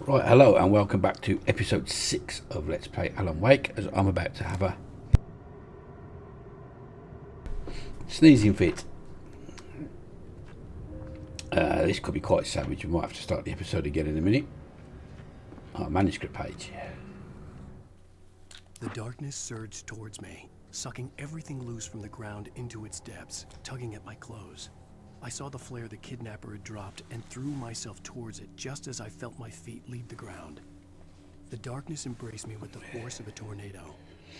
Right, hello and welcome back to episode 6 of Let's Play Alan Wake, as I'm about to have a sneezing fit. This could be quite savage. We might have to start the episode again in a minute. Manuscript page. The darkness surged towards me, sucking everything loose from the ground into its depths, tugging at my clothes. I saw the flare the Kidnapper had dropped and threw myself towards it just as I felt my feet leave the ground. The darkness embraced me with the force of a tornado.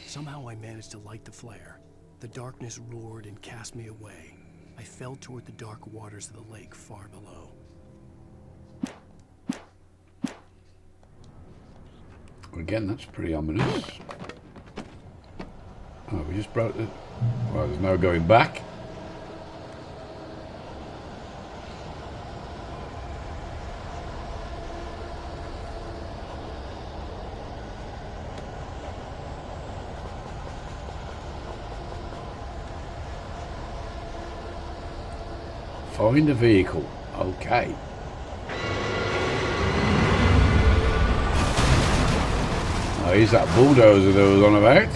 Somehow I managed to light the flare. The darkness roared and cast me away. I fell toward the dark waters of the lake far below. Again, that's pretty ominous. Oh, we just broke the... Well, there's no going back. Find a vehicle. Okay. Oh, here's that bulldozer that was on about.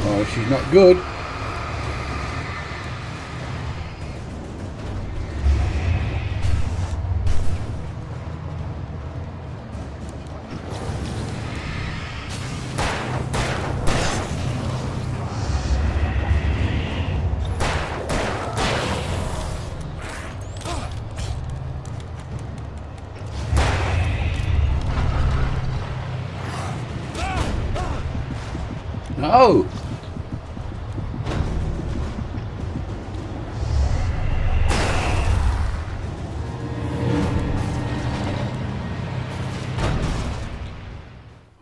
Oh, she's not good. No!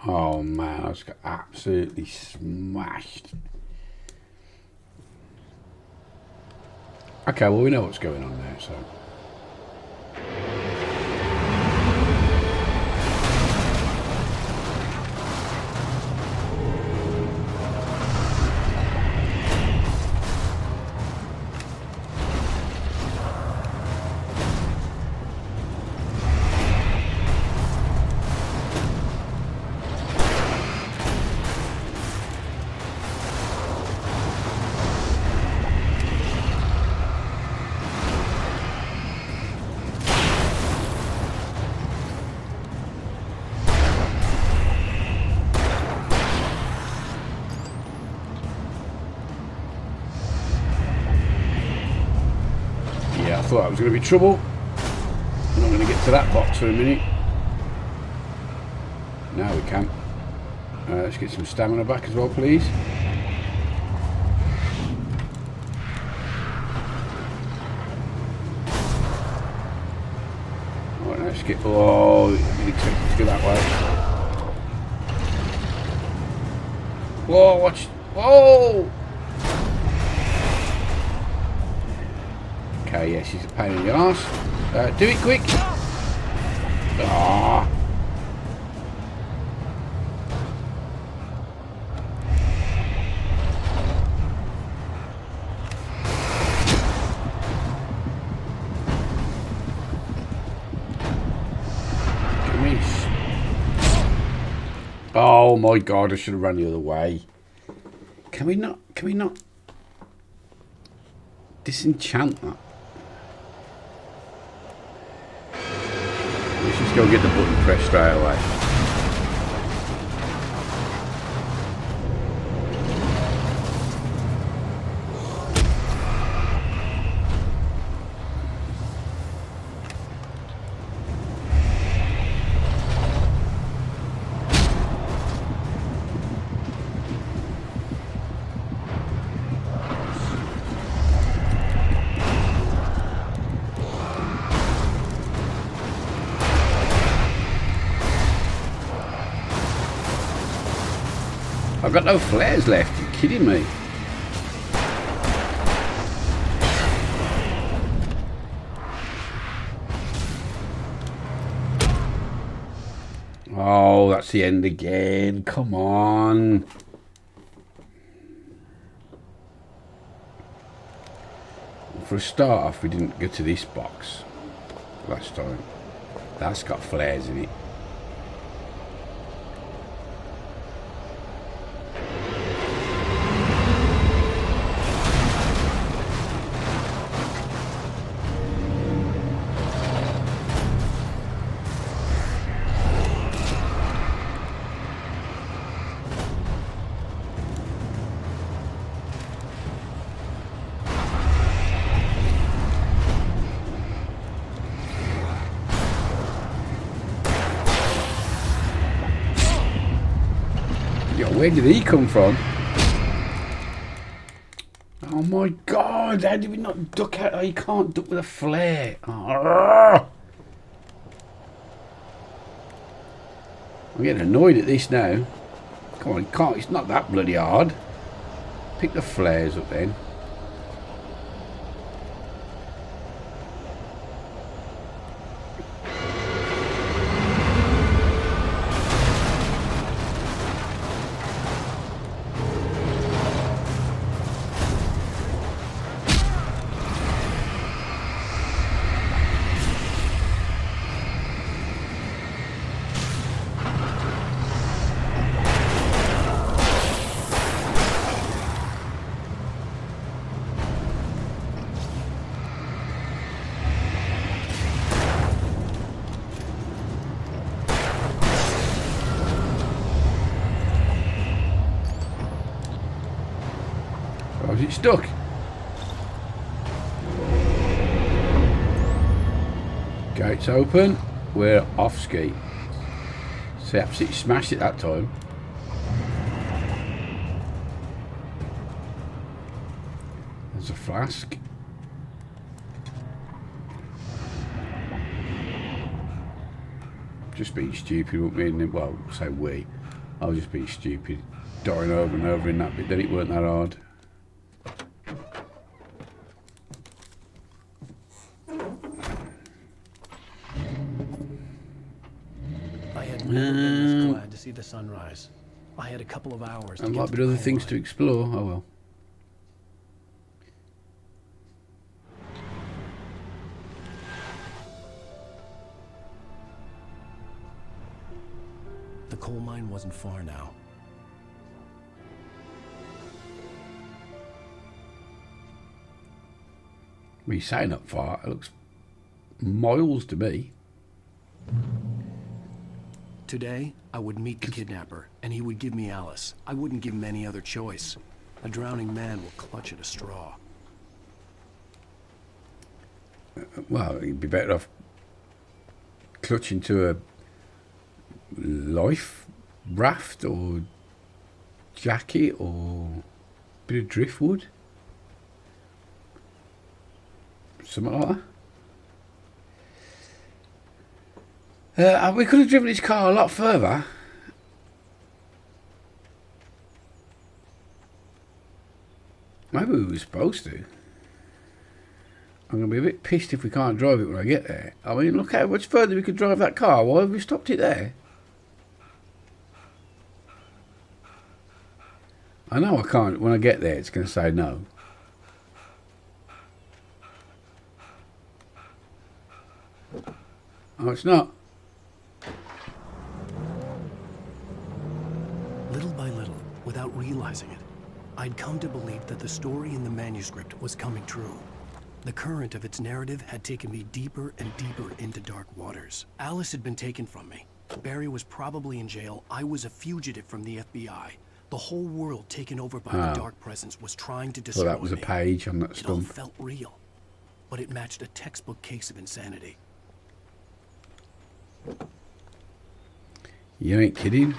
Oh man, I just got absolutely smashed. Okay, well we know what's going on now, so... I thought that was going to be trouble. I'm not going to get to that box for a minute. Now we can. Let's get some stamina back as well, please. Right, let's get... Oh, I didn't expect it to go that way. Whoa, watch... Whoa! Okay, yeah, she's a pain in the arse. Do it quick. Ah. Oh my god, I should have run the other way. Can we not disenchant that? Let's just go get the button pressed straight away. I've got no flares left. You're kidding me. Oh, that's the end again. Come on. For a start off, we didn't go to this box last time. That's got flares in it. Where did he come from? Oh my god, how did we not duck out? Oh, you can't duck with a flare. Oh. I'm getting annoyed at this now. Come on, you can't. It's not that bloody hard. Pick the flares up then. Oh, is it stuck? Gates open. We're off ski. So absolutely smashed it that time. There's a flask. Just being stupid, won't we? Well, say we. I was just being stupid. Dying over and over in that bit. Then it weren't that hard. I had never been this glad to see the sunrise. I had a couple of hours. There might be other things to explore. Oh well. The coal mine wasn't far now. Well, you say not far. It looks miles to me. Today, I would meet the kidnapper, and he would give me Alice. I wouldn't give him any other choice. A drowning man will clutch at a straw. Well, you'd be better off clutching to a life raft or jacket or a bit of driftwood. Something like that. We could have driven this car a lot further. Maybe we were supposed to. I'm going to be a bit pissed if we can't drive it when I get there. I mean, look how much further we could drive that car. Why have we stopped it there? I know I can't. When I get there, it's going to say no. Oh, it's not. Little by little, without realizing it, I'd come to believe that the story in the manuscript was coming true. The current of its narrative had taken me deeper and deeper into dark waters. Alice had been taken from me. Barry was probably in jail. I was a fugitive from the FBI. The whole world taken over by the dark presence was trying to destroy me. So that was a page on that It all stump. felt real, but it matched a textbook case of insanity. You ain't kidding.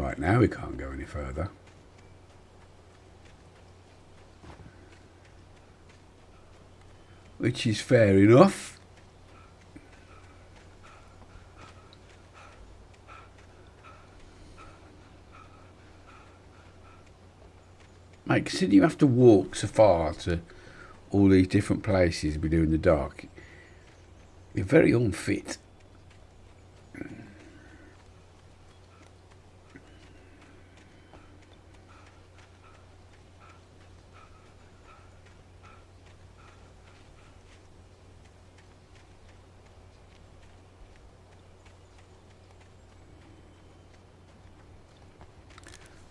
Right, now we can't go any further. Which is fair enough. Mate, consider you have to walk so far to all these different places we do in the dark. You're very unfit.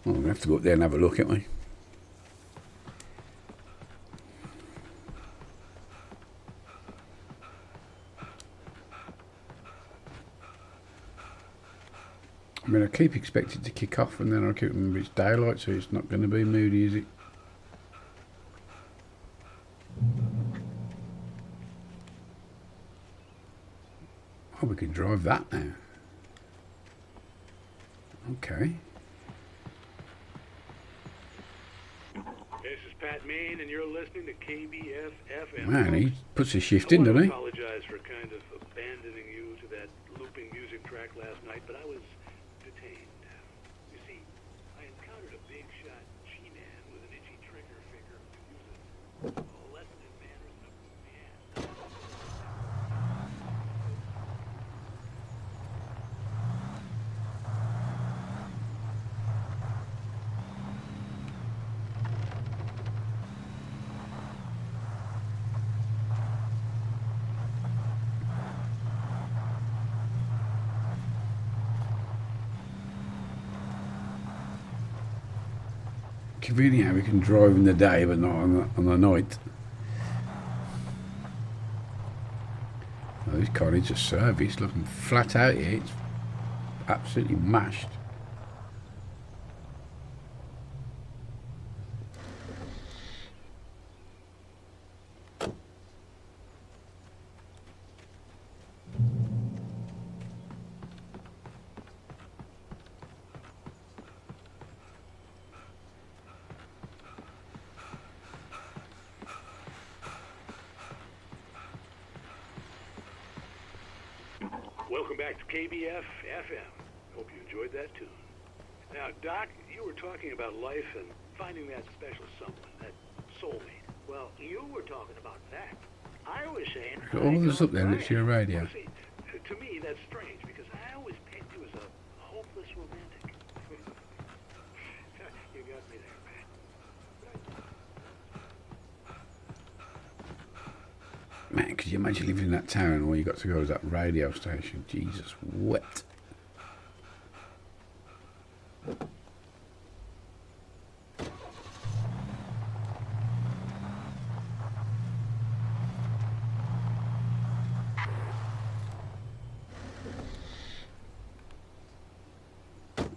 Well, we're going to have to go up there and have a look, aren't we? I mean, I keep expecting to kick off and then I keep remembering it's daylight, so it's not going to be moody, is it? Oh, we can drive that now. Okay. This is Pat Main, and you're listening to KBF FM. Man, he puts a shift in, doesn't he? I apologize for kind of abandoning you to that looping music track last night, but I was detained. You see, I encountered a big shot G-man with an itchy trigger finger who uses a lesson in manners and a man. Convenient how we can drive in the day but not on the night. Oh, this car needs a service. Looking flat out here. It's absolutely mashed. Welcome back to KBF FM. Hope you enjoyed that tune. Now, Doc, you were talking about life and finding that special someone, that soulmate. Well, you were talking about that. I was saying... Look at all this up there next to your radio. Well, see, to me, that's strange, because I always paint you as a hopeless romantic. You got me there, Pat. Man, could you imagine living in that town and all you got to go is that radio station? Jesus, wet. Oh,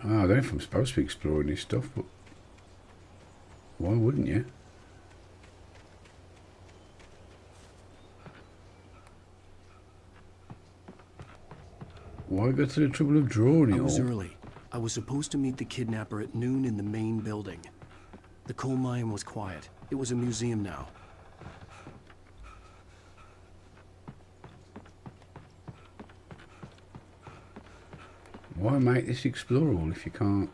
I don't know if I'm supposed to be exploring this stuff, but why wouldn't you? Why go to the trouble of drawing it I was all? early. I was supposed to meet the kidnapper at noon in the main building. The coal mine was quiet. It was a museum now. Why make this explorable if you can't?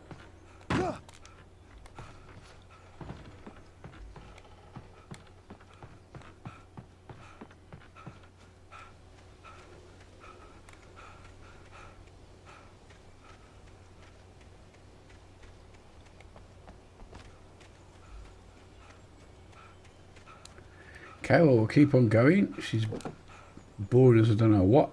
Okay, well, we'll keep on going. She's bored as I don't know what.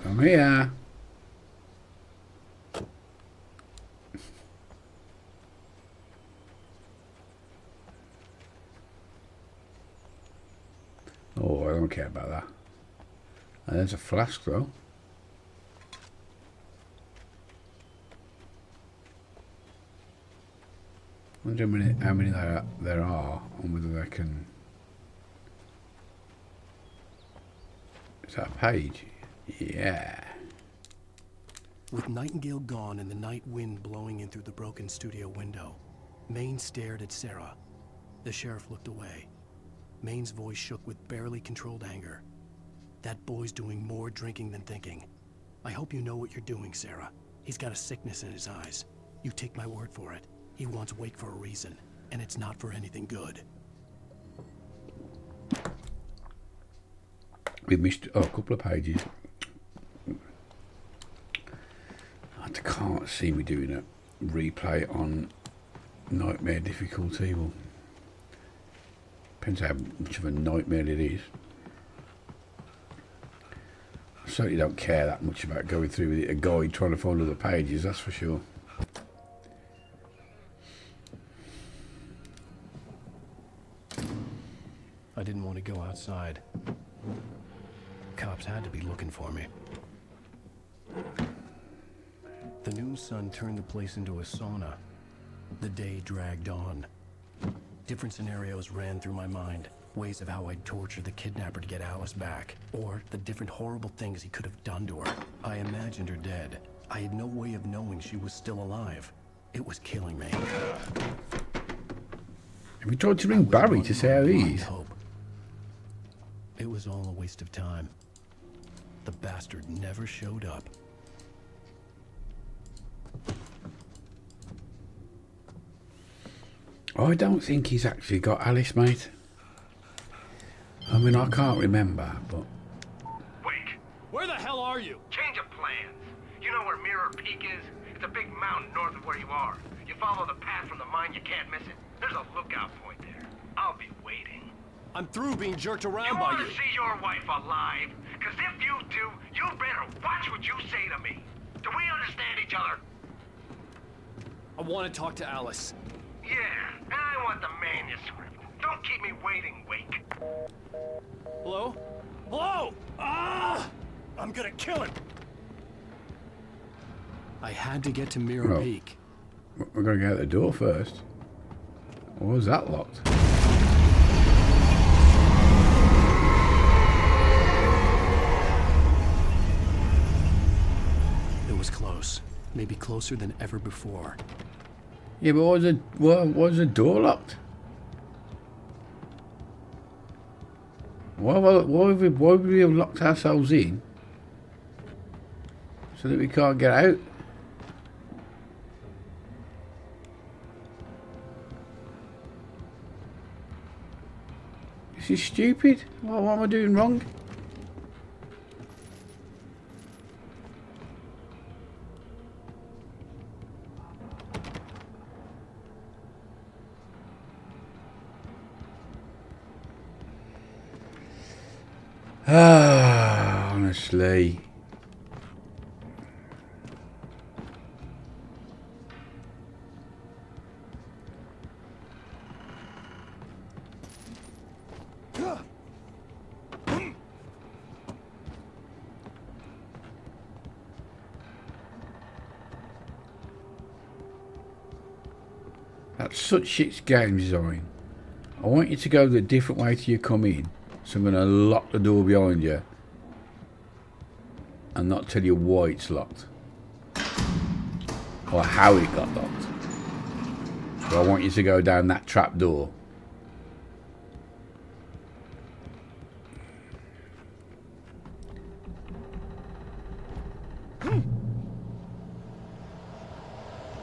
I'm here. Oh, I don't care about that. There's a flask though. wonder how many there are, and whether they can. Is that a page? Yeah. With Nightingale gone and the night wind blowing in through the broken studio window, Maine stared at Sarah. The sheriff looked away. Maine's voice shook with barely controlled anger. That boy's doing more drinking than thinking. I hope you know what you're doing, Sarah. He's got a sickness in his eyes. You take my word for it. He wants Wake for a reason, and it's not for anything good. We've missed a couple of pages. I can't see me doing a replay on nightmare difficulty. Well, depends how much of a nightmare it is. I certainly don't care that much about going through with it, a guide trying to find other pages, that's for sure. I didn't want to go outside. Cops had to be looking for me. The noon sun turned the place into a sauna. The day dragged on. Different scenarios ran through my mind. Ways of how I'd torture the kidnapper to get Alice back. Or the different horrible things he could have done to her. I imagined her dead. I had no way of knowing she was still alive. It was killing me. Have you tried to ring Barry to say how he is? Hope. It was all a waste of time. The bastard never showed up. I don't think he's actually got Alice, mate. I mean, I can't remember, but... Wake, Where the hell are you? change of plans. You know where Mirror Peak is? It's a big mountain north of where you are. You follow the path from the mine, you can't miss it. There's a lookout point there. I'll be waiting. I'm through being jerked You around by want you. to see your wife alive? Because if you do, you better watch what you say to me. Do we understand each other? I want to talk to Alice. Yeah, and I want the manuscript. Don't keep me waiting, Wake. Hello? Hello? Ah! I'm gonna kill him. I had to get to Mirror Oh. Peak. We're going to get out the door first. Or was that locked? It was close. Maybe closer than ever before. Yeah, but why was the door locked? Why would we have locked ourselves in? So that we can't get out? This is stupid. What am I doing wrong? Honestly. That's such shit game design. I want you to go the different way to you come in. So I'm going to lock the door behind you. And not tell you why it's locked. Or how it got locked. So I want you to go down that trap door.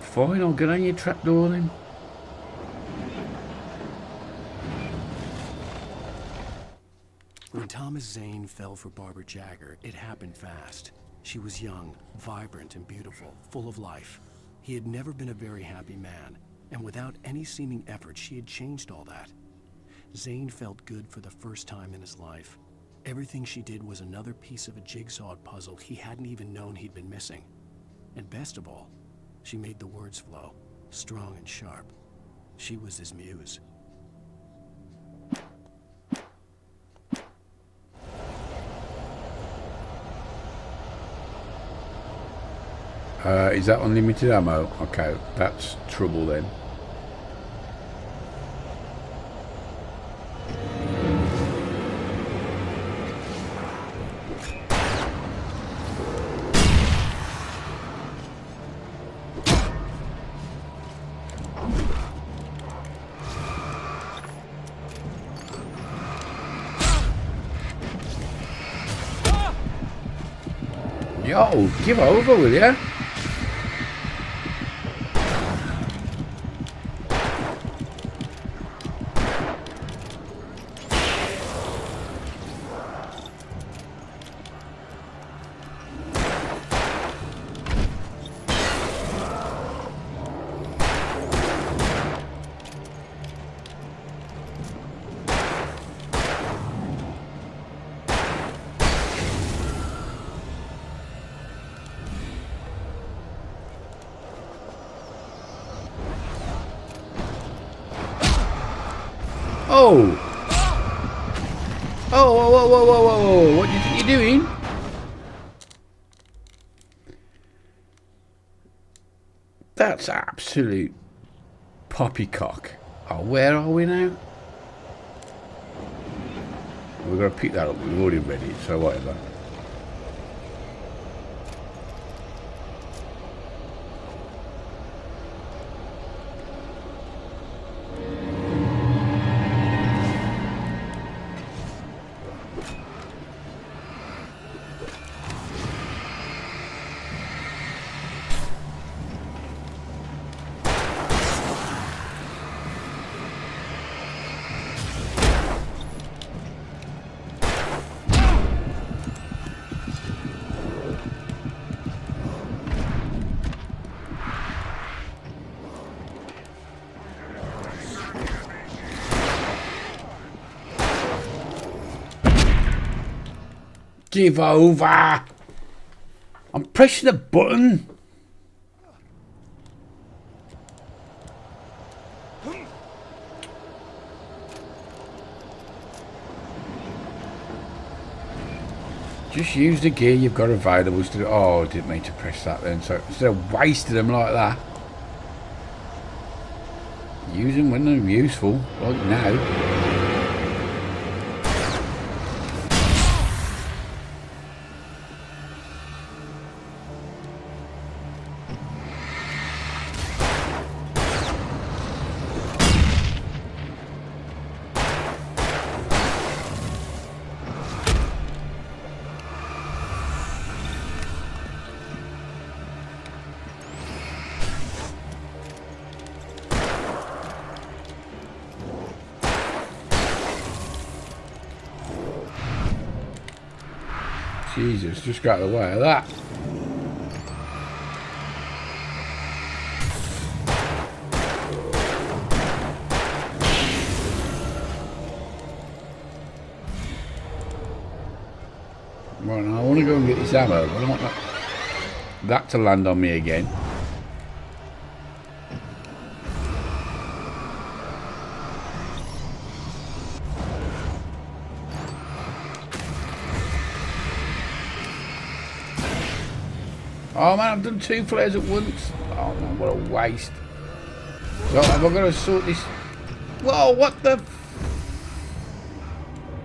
Fine, I'll get on your trap door then. When Thomas Zane fell for Barbara Jagger, it happened fast. She was young, vibrant, and beautiful, full of life. He had never been a very happy man, and without any seeming effort, she had changed all that. Zane felt good for the first time in his life. Everything she did was another piece of a jigsaw puzzle he hadn't even known he'd been missing. And best of all, she made the words flow, strong and sharp. She was his muse. Is that unlimited ammo? Okay, that's trouble then. Yo, give over, will ya? Oh! Oh, whoa, whoa, whoa, whoa, whoa, what do you think you're doing? That's absolute poppycock. Oh, where are we now? We're going to pick that up. We've already read it, so whatever. Give over! I'm pressing the button! Just use the gear you've got available to do. Oh, I didn't mean to press that then. So instead of wasting them like that, use them when they're useful, like now. Jesus, just got out of the way of that. Right, now I want to go and get this ammo, but I don't want that to land on me again. Oh man, I've done 2 flares at once. Oh man, what a waste. So have I got to sort this? Whoa, what the?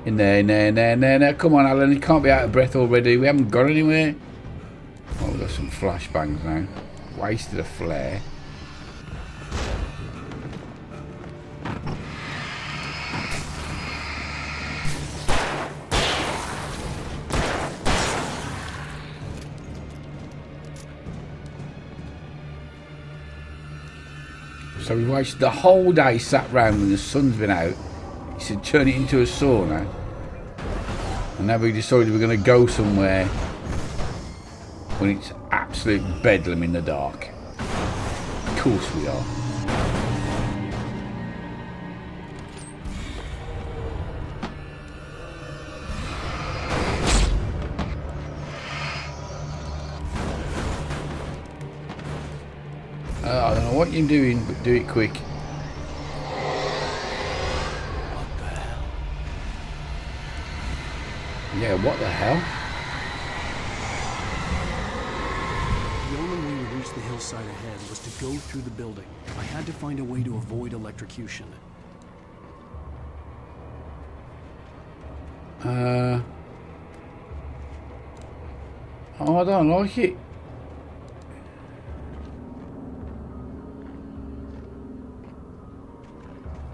In there. Come on, Alan, you can't be out of breath already. We haven't got anywhere. Oh, we've got some flashbangs now. Wasted a flare. So we wasted the whole day sat round when the sun's been out. He said turn it into a sauna. And now we decided we're going to go somewhere when it's absolute bedlam in the dark. Of course we are. I don't know what you're doing, but do it quick. What the hell? Yeah, what the hell? The only way to reach the hillside ahead was to go through the building. I had to find a way to avoid electrocution. Oh, I don't like it.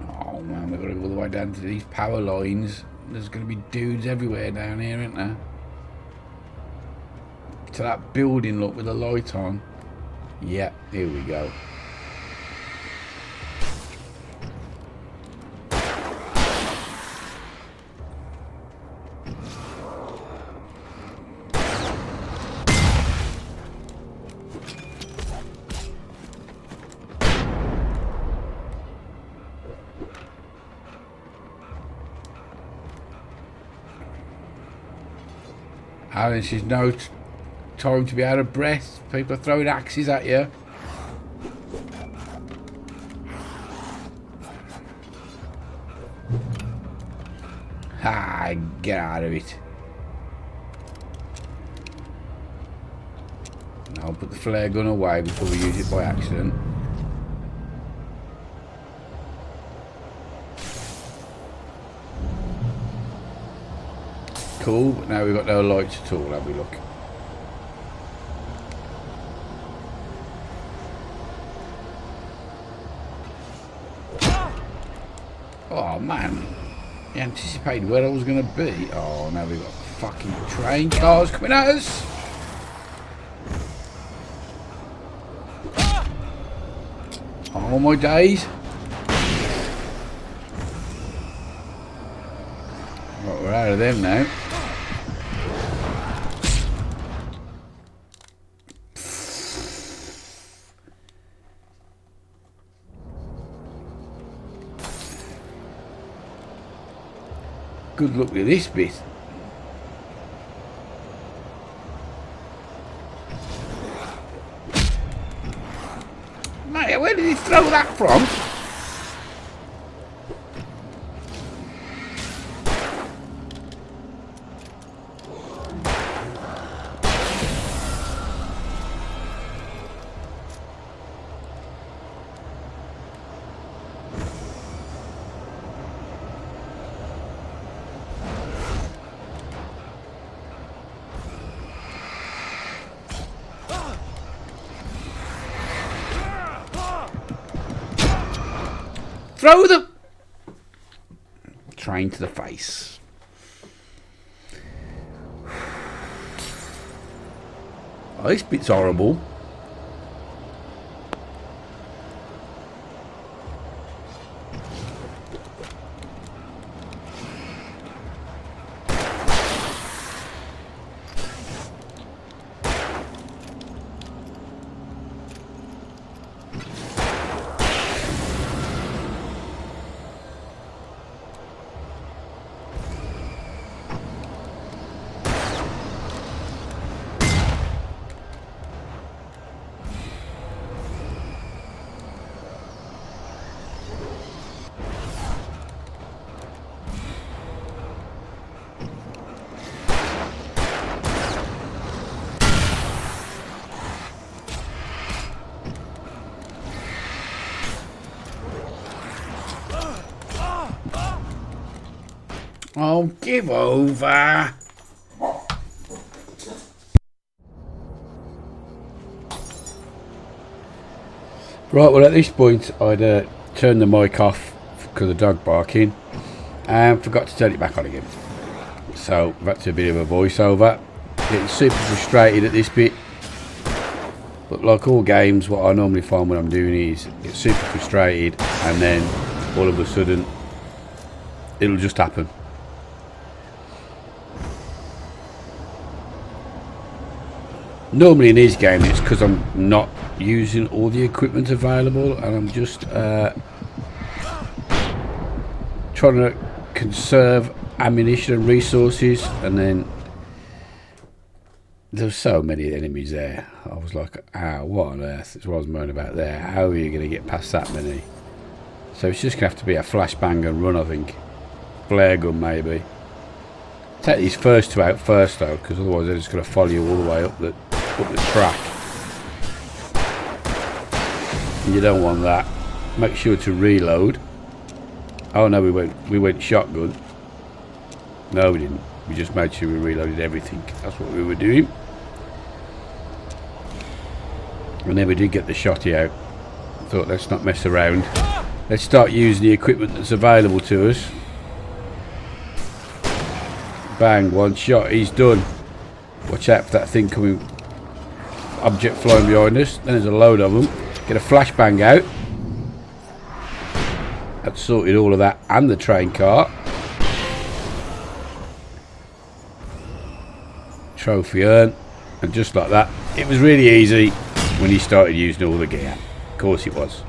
Oh man, we've got to go all the way down to these power lines. There's going to be dudes everywhere down here, isn't there? to that building, look, with the light on. Yep, here we go. Alan, she's no time to be out of breath. People are throwing axes at you. Ah, get out of it. I'll put the flare gun away before we use it by accident. Cool, but now we've got no lights at all, have we? Look. Oh man, you anticipated where I was going to be. Oh, now we've got fucking train cars coming at us. Oh my days. Right, we're out of them now. Good luck with this bit. Mate, where did he throw that from? Throw the train to the face. Oh, this bit's horrible. Oh, give over. Right, well at this point I'd turned the mic off because of the dog barking and forgot to turn it back on again. So that's a bit of a voiceover. Getting super frustrated at this bit. But like all games, what I normally find when I'm doing is get super frustrated and then all of a sudden it'll just happen. Normally in these games it's because I'm not using all the equipment available and I'm just trying to conserve ammunition and resources, and then there's so many enemies there. I was like, ah, what on earth? That's what I was moaning about there. How are you going to get past that many? So it's just going to have to be a flashbang and run, I think. Flare gun maybe. Take these first two out first though, because otherwise they're just going to follow you all the way up the track. And you don't want that. Make sure to reload. Oh no, we went shotgun. No, we didn't. We just made sure we reloaded everything. That's what we were doing. And then we did get the shotty out. Thought, let's not mess around. Let's start using the equipment that's available to us. Bang, one shot, he's done. Watch out for that thing coming object flying behind us. Then there's a load of them. Get a flashbang out. That sorted all of that and the train car. Trophy earned. And just like that, it was really easy when you started using all the gear. Of course it was.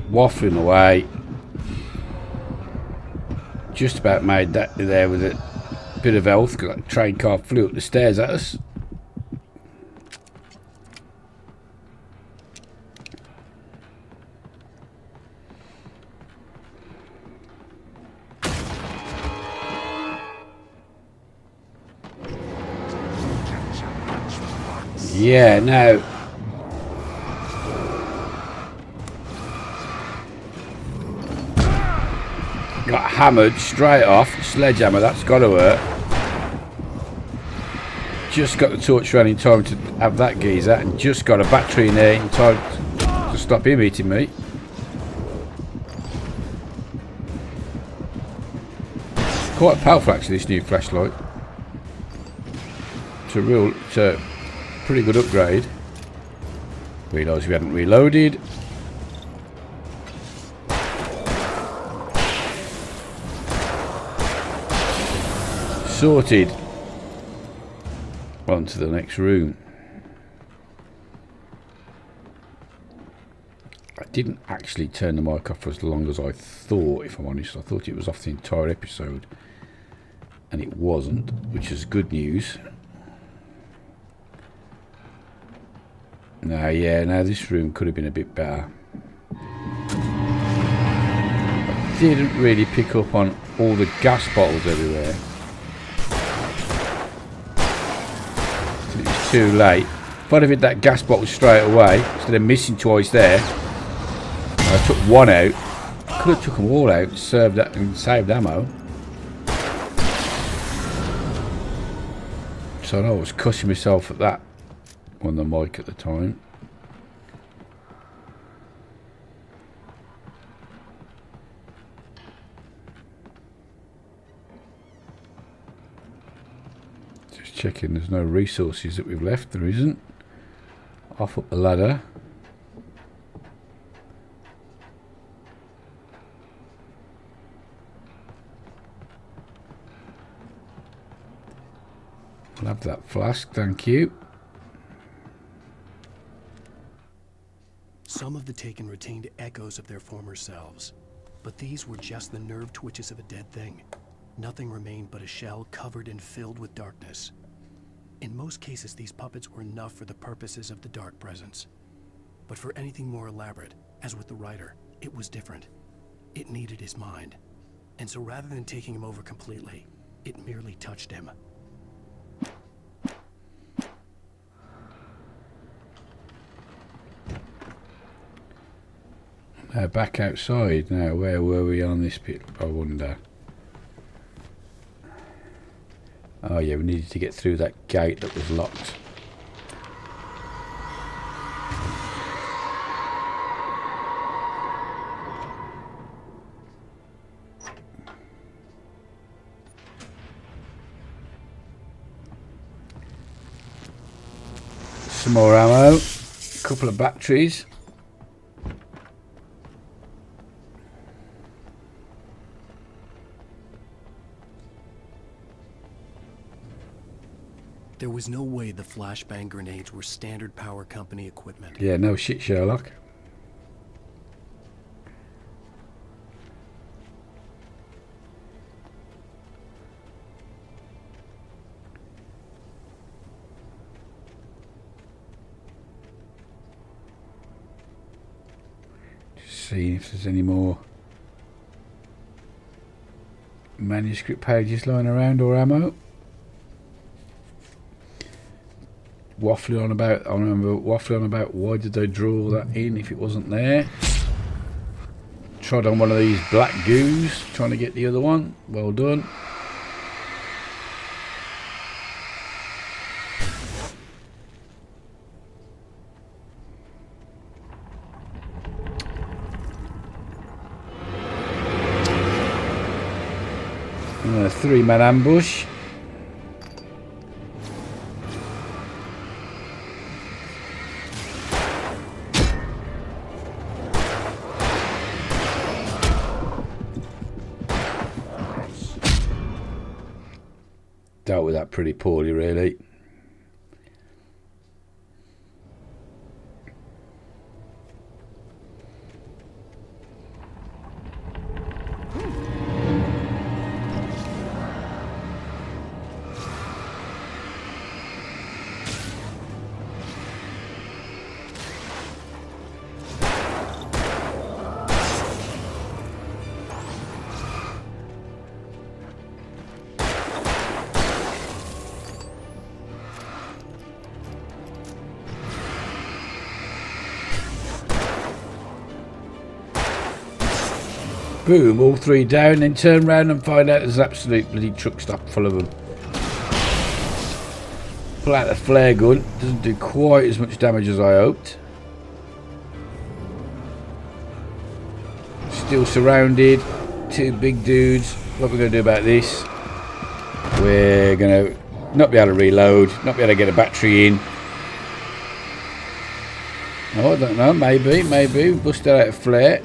Waffling away. Just about made that there with a bit of health because that train car flew up the stairs at us. Yeah, now got hammered straight off. Sledgehammer, that's got to hurt. Just got the torch running in time to have that geezer, and just got a battery in there in time to stop him eating me. Quite powerful actually, this new flashlight. It's a pretty good upgrade. Realised we hadn't reloaded. Sorted. On to the next room. I didn't actually turn the mic off for as long as I thought, if I'm honest. I thought it was off the entire episode. And it wasn't, which is good news. Now this room could have been a bit better. I didn't really pick up on all the gas bottles everywhere. It was too late. If I'd have hit that gas bottle straight away, instead of missing twice there, I took one out. Could have took them all out, served that and saved ammo. So I was cussing myself at that on the mic at the time. Just checking there's no resources that we've left. There isn't. Off up the ladder. I'll have that flask, thank you. Some of the Taken retained echoes of their former selves, but these were just the nerve twitches of a dead thing. Nothing remained but a shell covered and filled with darkness. In most cases, these puppets were enough for the purposes of the Dark Presence. But for anything more elaborate, as with the writer, it was different. It needed his mind. And so rather than taking him over completely, it merely touched him. Back outside now. Where were we on this bit? I wonder. Oh yeah, we needed to get through that gate that was locked. Some more ammo, a couple of batteries. There was no way the flashbang grenades were standard power company equipment. Yeah, no shit, Sherlock. Just seeing if there's any more manuscript pages lying around or ammo. Waffling on about, I remember waffling on about why did they draw that in if it wasn't there. Tried on one of these black goos, trying to get the other one. Well done. And a 3-man ambush. dealt with that pretty poorly, really. Boom, all three down, then turn around and find out there's an absolute bloody truck stop full of them. Pull out the flare gun, doesn't do quite as much damage as I hoped. Still surrounded, two big dudes. What are we going to do about this? We're going to not be able to reload, not be able to get a battery in. Oh, I don't know, maybe, bust out a flare.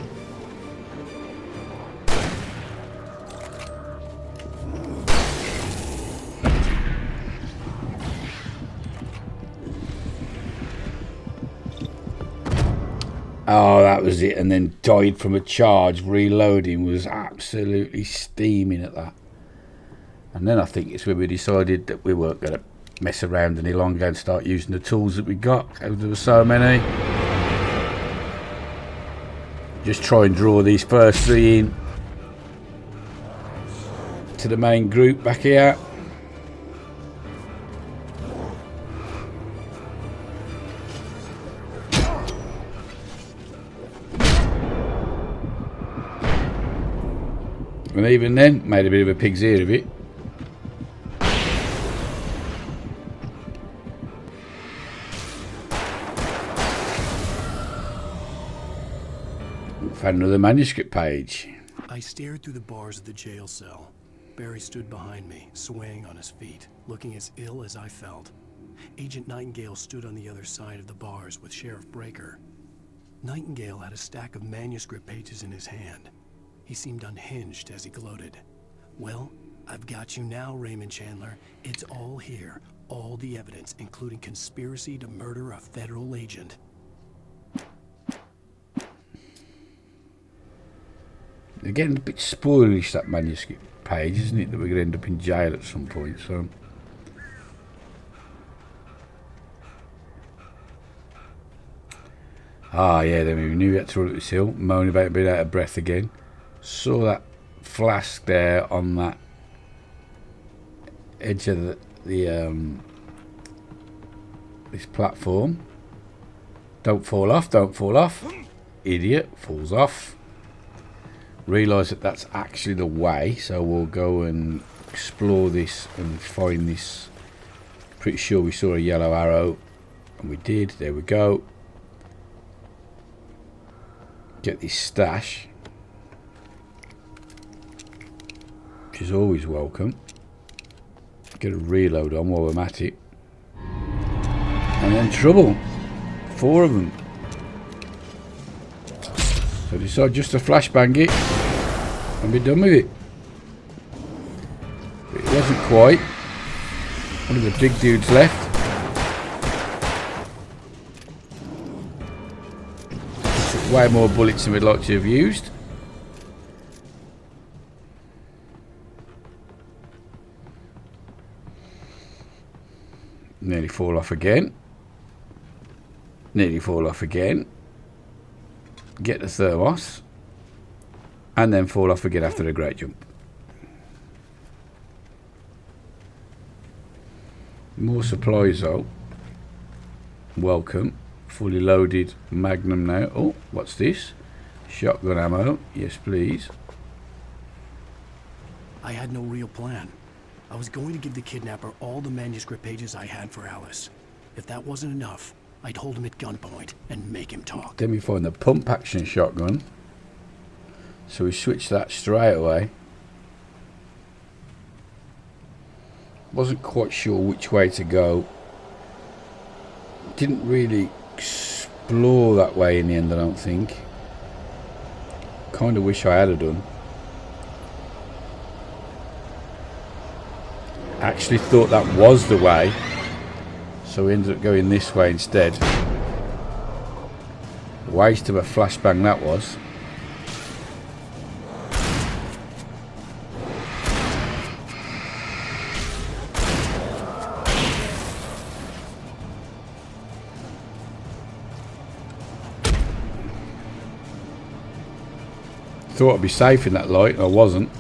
Oh, that was it, and then died from a charge. Reloading was absolutely steaming at that. And then I think it's when we decided that we weren't going to mess around any longer and start using the tools that we got, because there were so many. Just try and draw these first three in to the main group back here. And even then, made a bit of a pig's ear of it. Found another manuscript page. I stared through the bars of the jail cell. Barry stood behind me, swaying on his feet, looking as ill as I felt. Agent Nightingale stood on the other side of the bars with Sheriff Breaker. Nightingale had a stack of manuscript pages in his hand. He seemed unhinged as he gloated. Well, I've got you now, Raymond Chandler. It's all here. All the evidence, including conspiracy to murder a federal agent. They're getting a bit spoilish, that manuscript page, isn't it? That we're going to end up in jail at some point, so... Ah, yeah, then we knew we had to run up this hill, moaning about being out of breath again. Saw that flask there on that edge of the this platform. Don't fall off, don't fall off. Idiot, falls off. Realise that that's actually the way, so we'll go and explore this and find this. Pretty sure we saw a yellow arrow, and we did. There we go. Get this stash, which is always welcome. Get a reload on while we're at it. And then trouble. 4 of them. So decide just to flashbang it and be done with it. But it wasn't quite. One of the big dudes left. Took way more bullets than we'd like to have used. Nearly fall off again. Nearly fall off again. Get the thermos. And then fall off again after a great jump. More supplies though. Welcome. Fully loaded Magnum now. Oh, what's this? Shotgun ammo. Yes, please. I had no real plan. I was going to give the kidnapper all the manuscript pages I had for Alice. If that wasn't enough, I'd hold him at gunpoint and make him talk. Then we find the pump action shotgun. So we switched that straight away. Wasn't quite sure which way to go. Didn't really explore that way in the end, I don't think. Kind of wish I had done. Actually thought that was the way, so we ended up going this way instead. Waste of a flashbang that was. Thought I'd be safe in that light, and I wasn't.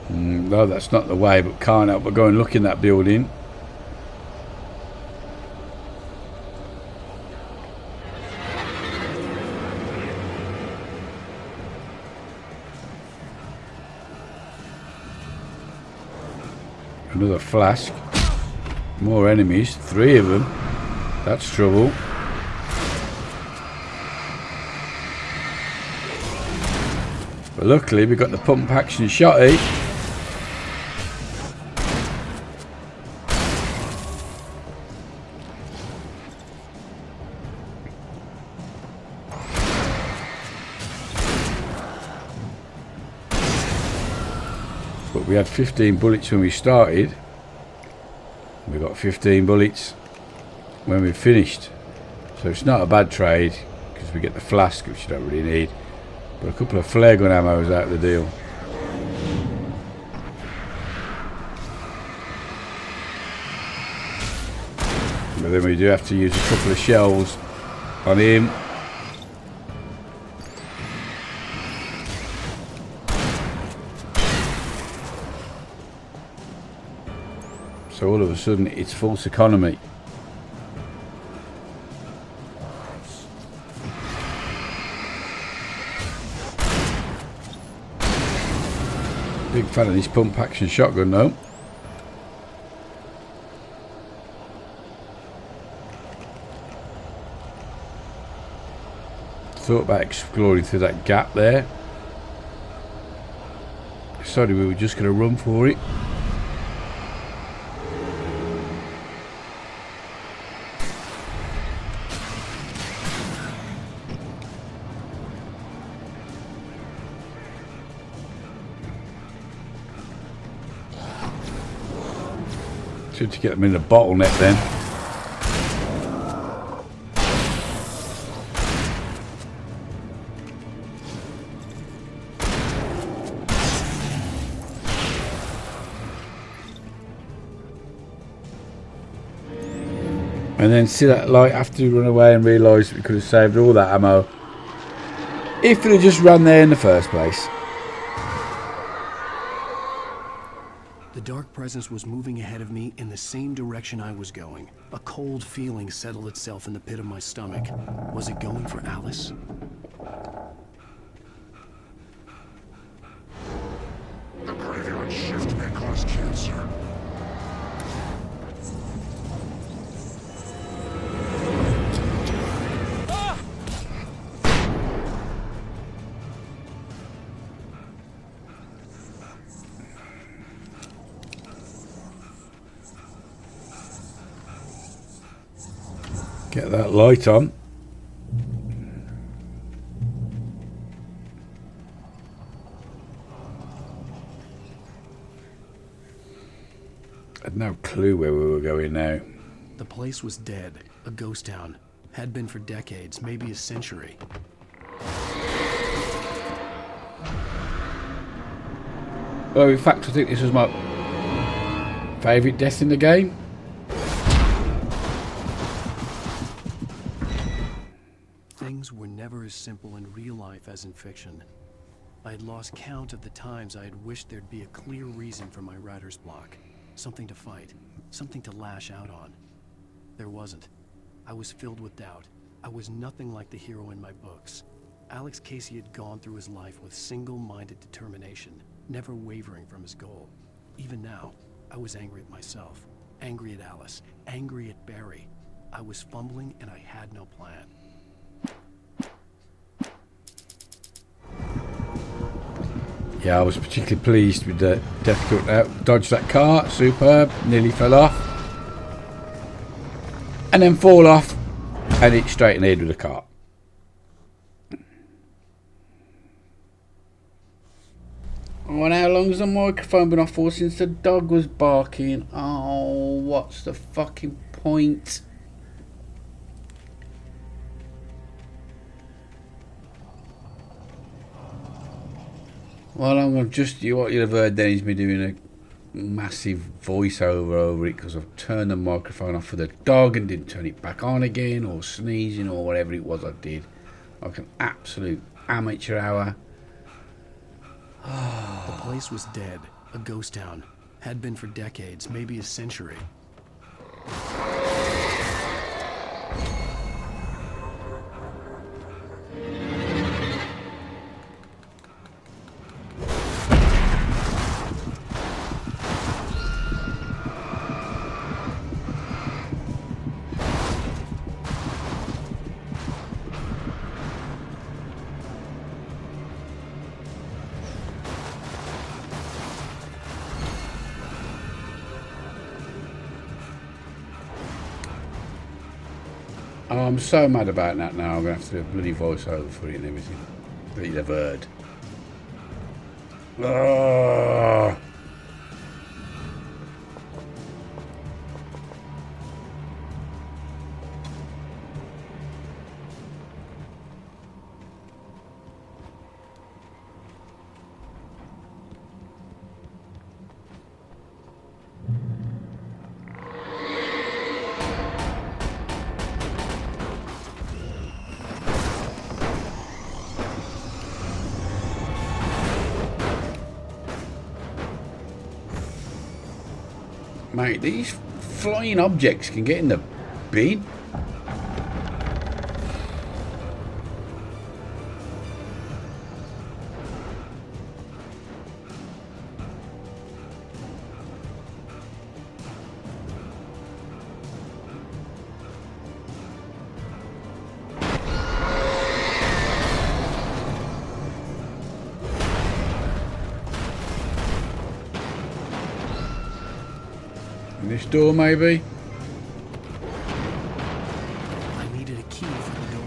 No, that's not the way, but can't help but go and look in that building. Another flask. More enemies, 3 of them. That's trouble. But luckily we got the pump action shotty. But we had 15 bullets when we started. We got 15 bullets when we finished. So it's not a bad trade because we get the flask, which you don't really need. But a couple of flare gun ammo is out of the deal. But then we do have to use a couple of shells on him. So all of a sudden it's false economy. Big fan of this pump action shotgun though. Thought about exploring through that gap there. Sorry, we were just going to run for it. To get them in the bottleneck then. And then see that light after we run away and realise we could have saved all that ammo if we had just run there in the first place. The dark presence was moving ahead of me in the same direction I was going. A cold feeling settled itself in the pit of my stomach. Was it going for Alice? The graveyard shift may cause cancer. Get that light on. I had no clue where we were going now. The place was dead, a ghost town. Had been for decades, maybe a century. Well, in fact, I think this was my favourite death in the game. Things were never as simple in real life as in fiction. I had lost count of the times I had wished there'd be a clear reason for my writer's block. Something to fight, something to lash out on. There wasn't. I was filled with doubt. I was nothing like the hero in my books. Alex Casey had gone through his life with single-minded determination, never wavering from his goal. Even now, I was angry at myself, angry at Alice, angry at Barry. I was fumbling and I had no plan. Yeah, I was particularly pleased with the death cut out. Dodged that car, superb, nearly fell off. And then fall off and it's straight in the head with a cart. Oh, and how long has the microphone been off for? Since the dog was barking. Oh, what's the fucking point? Well, I'm just, what you'll have heard then is me doing a massive voiceover over it because I've turned the microphone off for the dog and didn't turn it back on again, or sneezing, or whatever it was I did. Like an absolute amateur hour. The place was dead, a ghost town. Had been for decades, maybe a century. Oh, I'm so mad about that now. I'm going to have to do a bloody voiceover for it and everything. That you'd have heard. Oh. Mate, these flying objects can get in the bin. This door, maybe? I needed a key for the door.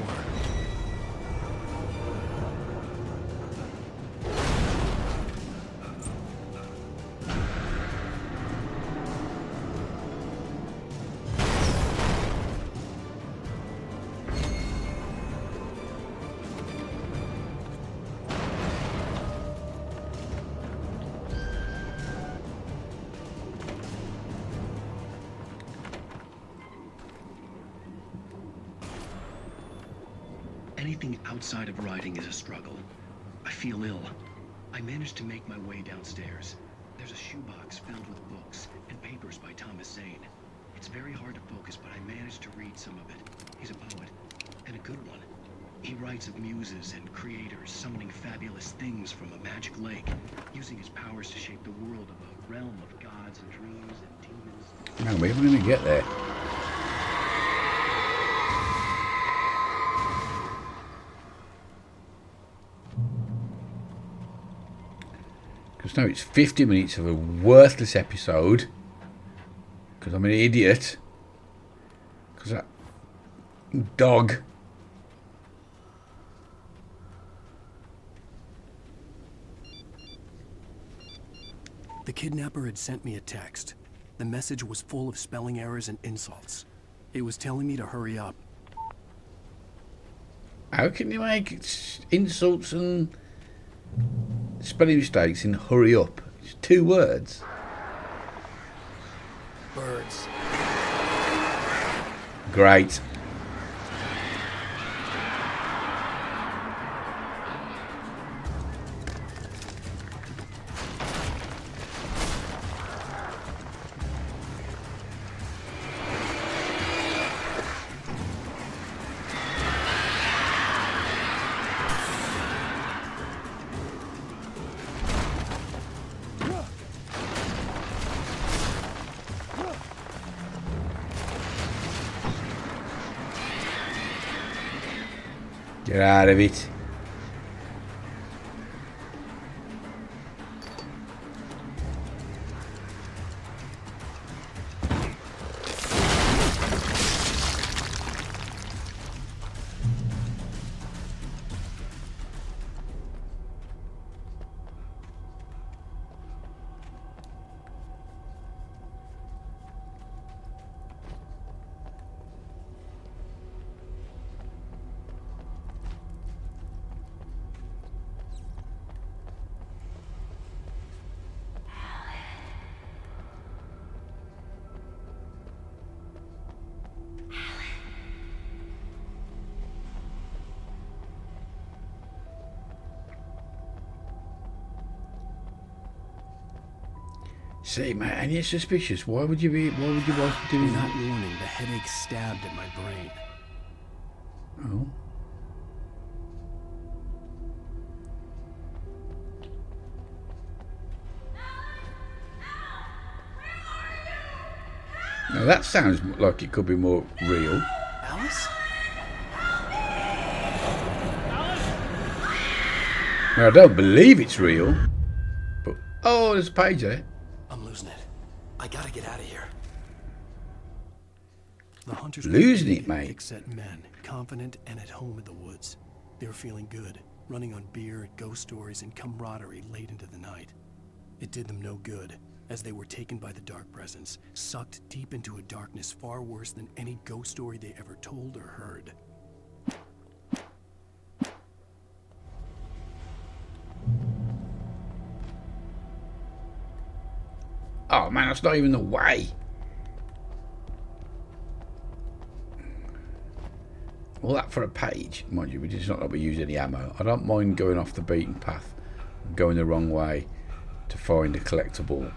Anything outside of riding is a struggle. I feel ill. I managed to make my way downstairs. There's a shoebox filled with books and papers by Thomas Zane. It's very hard to focus, but I managed to read some of it. He's a poet, and a good one. He writes of muses and creators summoning fabulous things from a magic lake, using his powers to shape the world of a realm of gods and dreams and demons. No, we're going to get there. Because now it's 50 minutes of a worthless episode. Because I'm an idiot. Because that dog. The kidnapper had sent me a text. The message was full of spelling errors and insults. It was telling me to hurry up. How can you make insults and spelling mistakes in hurry up? It's 2 words. Birds. Great. Get out of it. See, mate, and you're suspicious. Why would your wife be doing Without that? warning, the headache stabbed at my brain. Oh. Now that sounds like it could be more real. Alice? Now, I don't believe it's real, but oh, there's a page there. I'm losing it. I gotta get out of here. The hunters Losing were it, mate. thick-set men, confident and at home in the woods. They were feeling good, running on beer, ghost stories, and camaraderie late into the night. It did them no good, as they were taken by the dark presence, sucked deep into a darkness far worse than any ghost story they ever told or heard. Oh man, that's not even the way. All that for a page, mind you. It's not like we use any ammo. I don't mind going off the beaten path, and going the wrong way to find a collectible,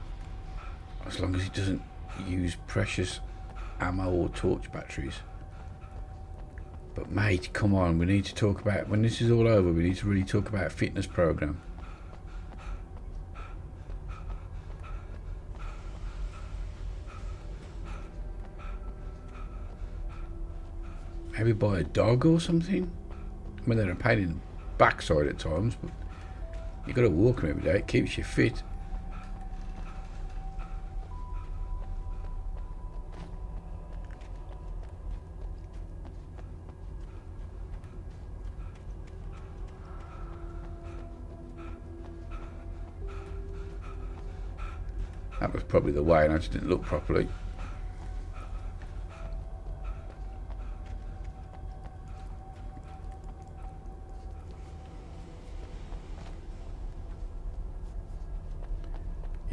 as long as it doesn't use precious ammo or torch batteries. But mate, come on, we need to talk about, when this is all over, we need to really talk about a fitness program. Maybe buy a dog or something. I mean, they're a pain in the backside at times, but you got to walk them every day. It keeps you fit. That was probably the way, and I just didn't look properly.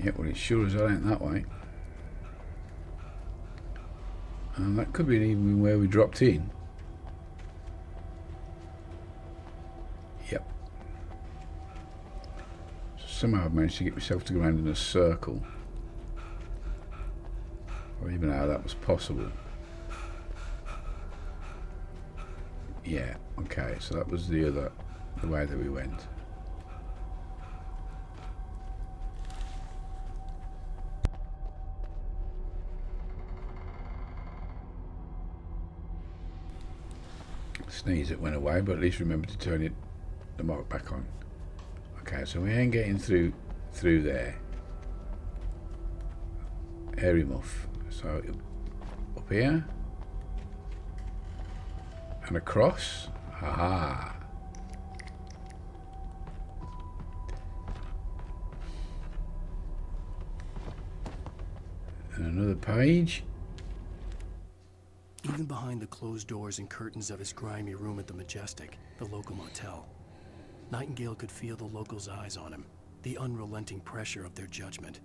Yeah, well, it sure as hell ain't that way. And that could be even where we dropped in. Yep. So somehow I've managed to get myself to go around in a circle. Or even how that was possible. Yeah, okay, so that was the way that we went. Sneeze, it went away, but at least remember to turn the mark back on. Okay, so we ain't getting through there. Airy muff. So up here and across. Aha. And another page. Even behind the closed doors and curtains of his grimy room at the Majestic, the local motel, Nightingale could feel the locals' eyes on him, the unrelenting pressure of their judgment.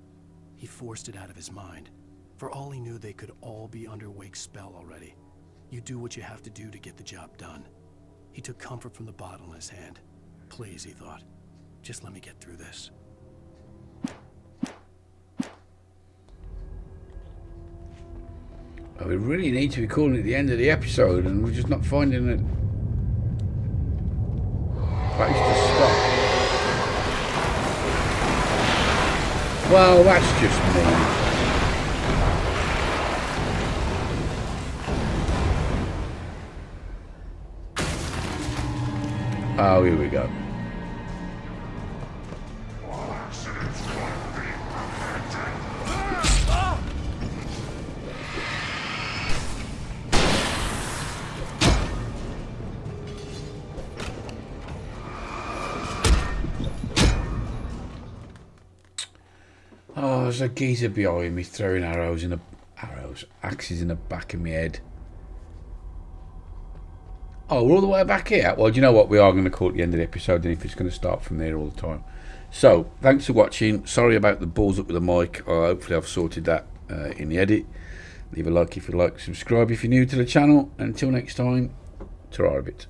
He forced it out of his mind. For all he knew, they could all be under Wake's spell already. You do what you have to do to get the job done. He took comfort from the bottle in his hand. Please, he thought, just let me get through this. Oh, we really need to be calling it the end of the episode, and we're just not finding a place to stop. Well, that's just me. Oh, here we go. Oh, there's a geezer behind me throwing axes in the back of my head. Oh, we're all the way back here. Well, do you know what? We are going to call it the end of the episode, and if it's going to start from there all the time. So, thanks for watching. Sorry about the balls up with the mic. Hopefully I've sorted that in the edit. Leave a like if you like, subscribe if you're new to the channel. And until next time, ta-ra a bit.